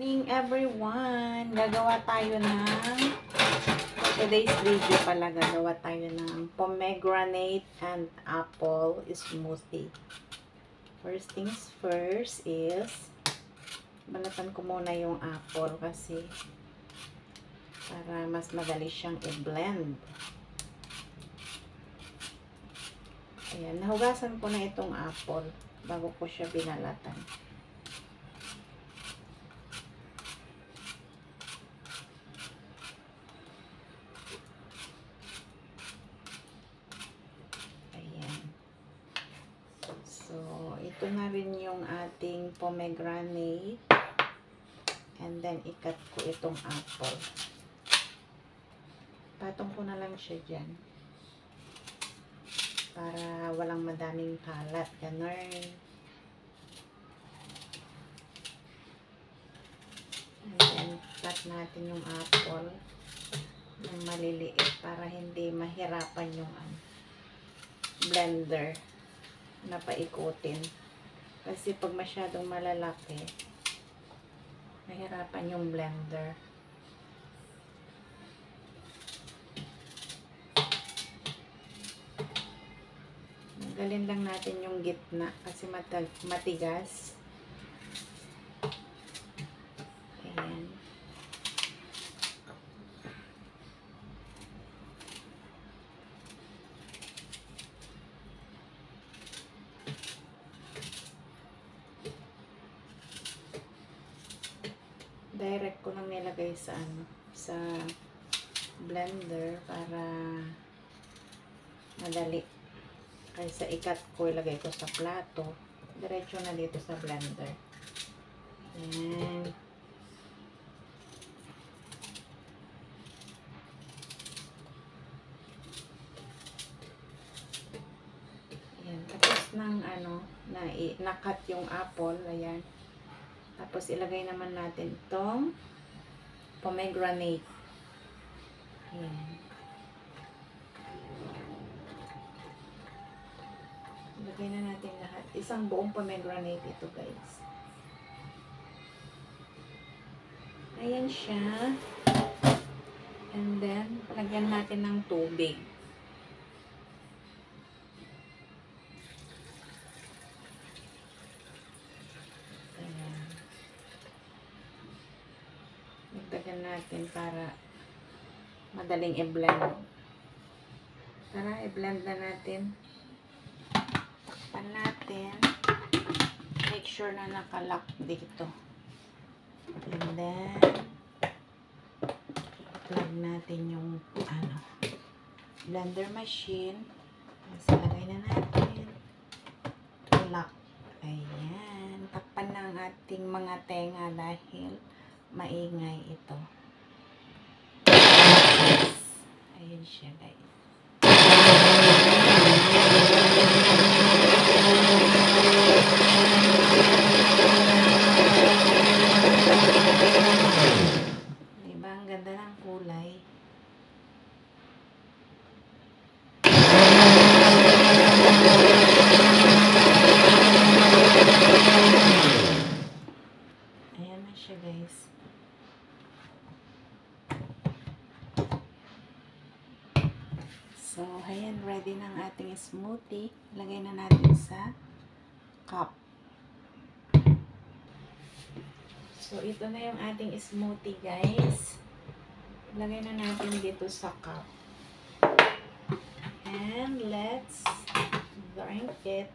Morning everyone! Gagawa tayo ng today's video pala, gagawa tayo ng pomegranate and apple smoothie. First things first is balatan ko muna yung apple kasi para mas madali siyang i-blend. Ayan, nahugasan ko na itong apple bago ko siya binalatan. Ito na rin yung ating pomegranate. And then, ikat ko itong apple. Patong ko na lang siya dyan. Para walang madaming kalat. Ganun. And then, cut natin yung apple ng maliliit para hindi mahirapan yung blender na paikutin. Kasi pag masyadong malalaki, nahirapan yung blender. Galin lang natin yung gitna kasi matigas. Ayan. Direct ko lang nilagay sa sa blender para madali. Kaysa ikat ko, ilagay ko sa plato. Diretso na dito sa blender. Ayan. Ayan. Tapos ng nakat yung apple. Ayan. Tapos, ilagay naman natin itong pomegranate. Ayan. Ilagay na natin lahat. Isang buong pomegranate ito, guys. Ayan siya. And then, lagyan natin ng tubig. Dagdagan natin para madaling i-blend. Tara, i-blend na natin. Takpan natin. Make sure na nakalock dito. And then, plug natin yung blender machine. Lagay na natin. Lock. Ayan. Takpan ng ating mga tenga dahil maingay ito. Ayan siya, guys. Diba? Ang ganda ng kulay. Ayan na siya, guys. So, ayan, ready na ang ating smoothie. Lagay na natin sa cup. So, ito na yung ating smoothie, guys. Lagay na natin dito sa cup. And let's drink it.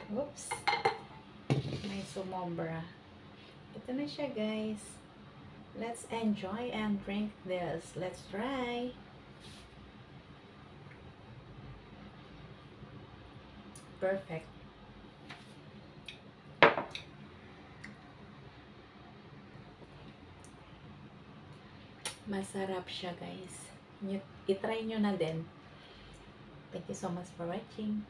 Oops. May sumobra. Ito na siya, guys. Let's enjoy and drink this. Let's try. Perfect. Masarap siya, guys. I-try nyo na din. Thank you so much for watching.